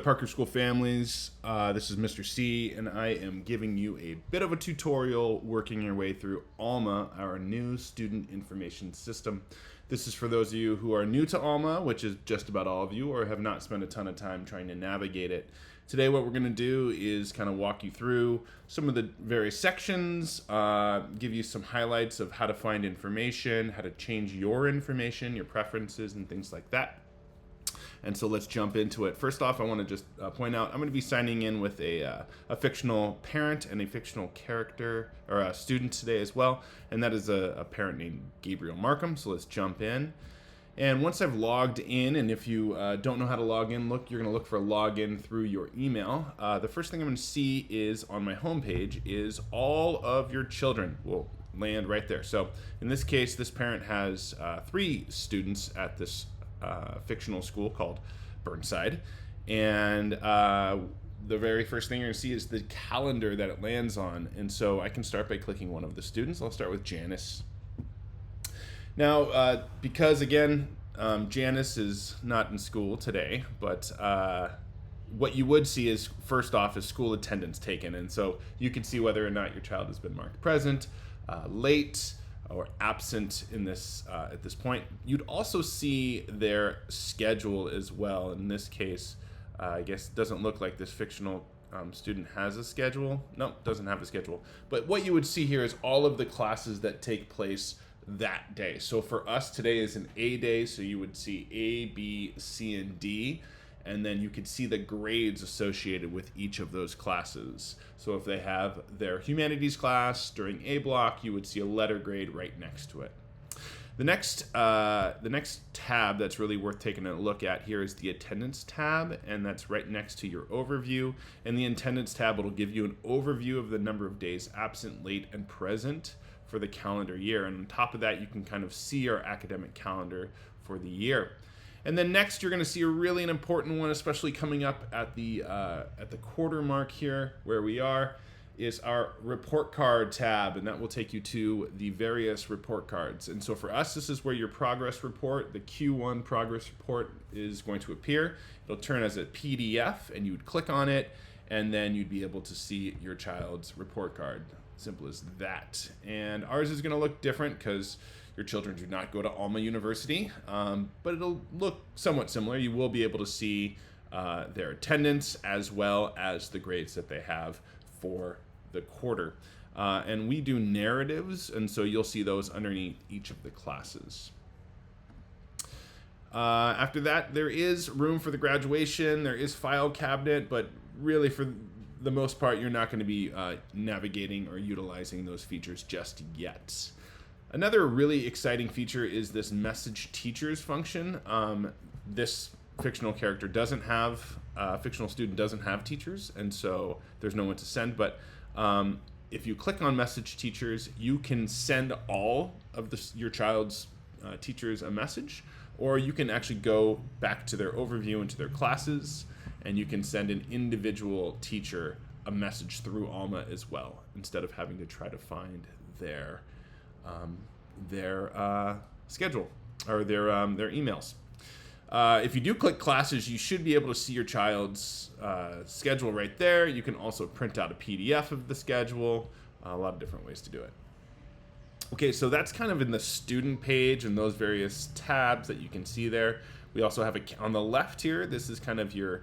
Parker School families, this is Mr. C, and I am giving you a bit of a tutorial working your way through Alma, our new student information system. This is for those of you who are new to Alma, which is just about all of you, or have not spent a ton of time trying to navigate it. Today what we're going to do is kind of walk you through some of the various sections, give you some highlights of how to find information, how to change your information, your preferences, and things like that. And so let's jump into it. First off, I want to just point out I'm going to be signing in with a fictional parent and a fictional character or a student today as well, and that is a parent named Gabriel Markham. So let's jump in. And once I've logged in, and if you don't know how to log in, you're going to look for a login through your email. The first thing I'm going to see is on my homepage is all of your children will land right there. So in this case, this parent has 3 students at this fictional school called Burnside, and the very first thing you're going to see is the calendar that it lands on. And so I can start by clicking one of the students. I'll start with Janice. Now, because again, Janice is not in school today, but what you would see is first off is school attendance taken, and so you can see whether or not your child has been marked present, late, or absent in this at this point. You'd also see their schedule as well. In this case, I guess it doesn't look like this fictional student has a schedule. No, doesn't have a schedule. But what you would see here is all of the classes that take place that day. So for us, today is an A day, so you would see A, B, C, and D, and then you could see the grades associated with each of those classes. So if they have their humanities class during A block, you would see a letter grade right next to it. The next tab that's really worth taking a look at here is the attendance tab, and that's right next to your overview. And the attendance tab will give you an overview of the number of days absent, late, and present for the calendar year. And on top of that, you can kind of see your academic calendar for the year. And then next, you're going to see a really an important one, especially coming up at the quarter mark here, where we are, is our report card tab, and that will take you to the various report cards. And so for us, this is where your progress report, the Q1 progress report, is going to appear. It'll turn as a PDF, and you would click on it, and then you'd be able to see your child's report card. Simple as that. And ours is going to look different because your children do not go to Alma University, but it'll look somewhat similar. You will be able to see their attendance as well as the grades that they have for the quarter. And we do narratives, and so you'll see those underneath each of the classes. After that, there is room for the graduation. There is file cabinet, but really for the most part, you're not going to be navigating or utilizing those features just yet. Another really exciting feature is this message teachers function. This fictional character doesn't have, fictional student doesn't have teachers, and so there's no one to send, but if you click on message teachers, you can send all of your child's teachers a message, or you can actually go back to their overview and to their classes, and you can send an individual teacher a message through Alma as well, instead of having to try to find their schedule or their emails. If you do click classes, you should be able to see your child's schedule right there. You can also print out a PDF of the schedule. A lot of different ways to do it. Okay, so that's kind of in the student page and those various tabs that you can see there. We also have on the left here, this is kind of your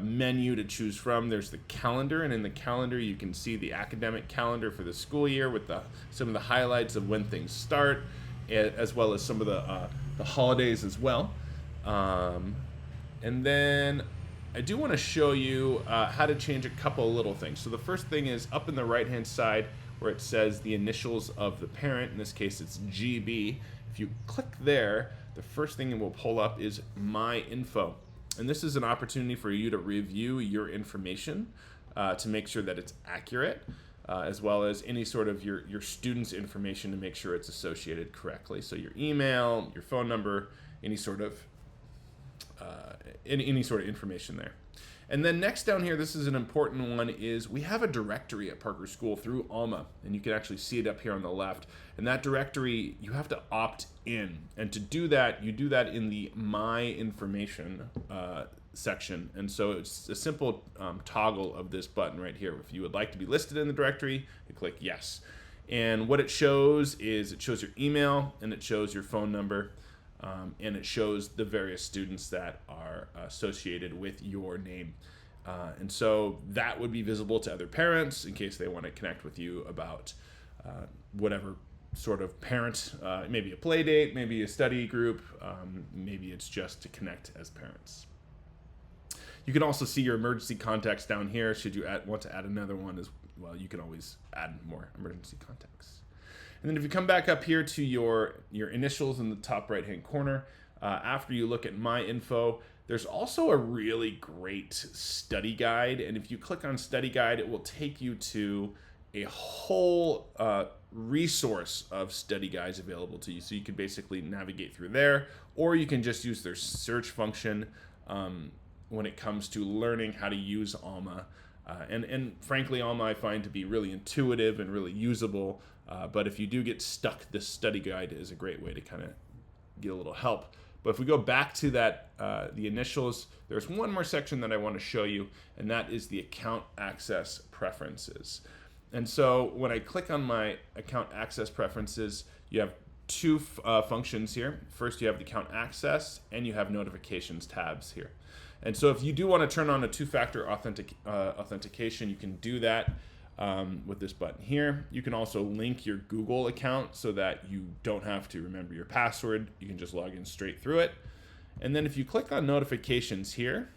menu to choose from. There's the calendar, and in the calendar you can see the academic calendar for the school year with some of the highlights of when things start, as well as some of the holidays as well. And then I do want to show you how to change a couple of little things. So the first thing is up in the right hand side where it says the initials of the parent. In this case it's GB. If you click there, the first thing it will pull up is My Info. And this is an opportunity for you to review your information to make sure that it's accurate, as well as any sort of your students' information to make sure it's associated correctly. So your email, your phone number, any sort of information there. And then next down here, this is an important one, is we have a directory at Parker School through Alma, and you can actually see it up here on the left. And that directory, you have to opt in. And to do that, you do that in the My Information section. And so it's a simple toggle of this button right here. If you would like to be listed in the directory, you click yes. And what it shows is it shows your email and it shows your phone number, and it shows the various students that are associated with your name. And so that would be visible to other parents in case they want to connect with you about whatever sort of parent, maybe a play date, maybe a study group, maybe it's just to connect as parents. You can also see your emergency contacts down here. Should you want to add another one as well, you can always add more emergency contacts. And then if you come back up here to your initials in the top right hand corner, after you look at my info, there's also a really great study guide. And if you click on study guide, it will take you to a whole resource of study guides available to you. So you can basically navigate through there, or you can just use their search function when it comes to learning how to use Alma. And frankly, Alma I find to be really intuitive and really usable. But if you do get stuck, this study guide is a great way to kind of get a little help. But if we go back to that, the initials, there's one more section that I want to show you, and that is the account access preferences. And so when I click on my account access preferences, you have two functions here. First, you have the account access, and you have notifications tabs here. And so if you do want to turn on a two-factor authentication, you can do that with this button here. You can also link your Google account so that you don't have to remember your password. You can just log in straight through it. And then if you click on notifications here,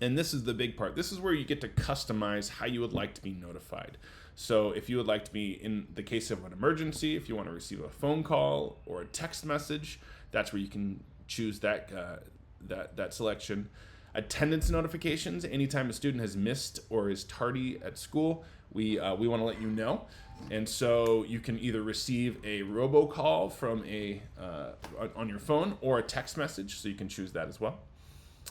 and this is the big part, this is where you get to customize how you would like to be notified. So if you would like to be, in the case of an emergency, if you want to receive a phone call or a text message, that's where you can choose that selection. Attendance notifications, anytime a student has missed or is tardy at school, we want to let you know. And so you can either receive a robocall from on your phone or a text message, so you can choose that as well.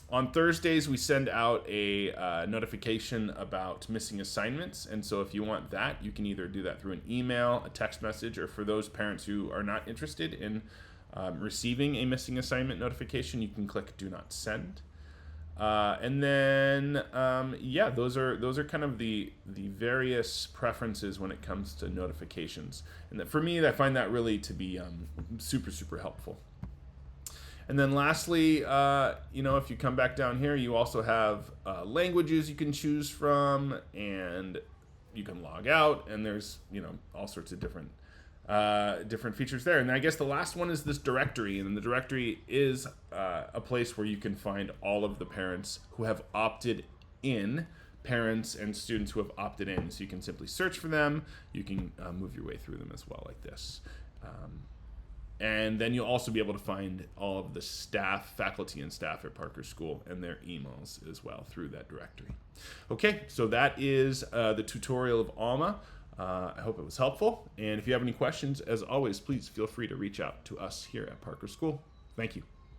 On Thursdays, we send out a notification about missing assignments. And so if you want that, you can either do that through an email, a text message, or for those parents who are not interested in receiving a missing assignment notification, you can click Do Not Send. And then, yeah, those are kind of the various preferences when it comes to notifications. And that, for me, I find that really to be super, super helpful. And then lastly, if you come back down here, you also have languages you can choose from, and you can log out, and there's, all sorts of different features there. And I guess the last one is this directory, and the directory is a place where you can find all of the parents who have opted in, parents and students who have opted in. So you can simply search for them. You can move your way through them as well, like this. And then you'll also be able to find all of the staff, faculty and staff at Parker School, and their emails as well through that directory. Okay, so that is the tutorial of Alma. I hope it was helpful. And if you have any questions, as always, please feel free to reach out to us here at Parker School. Thank you.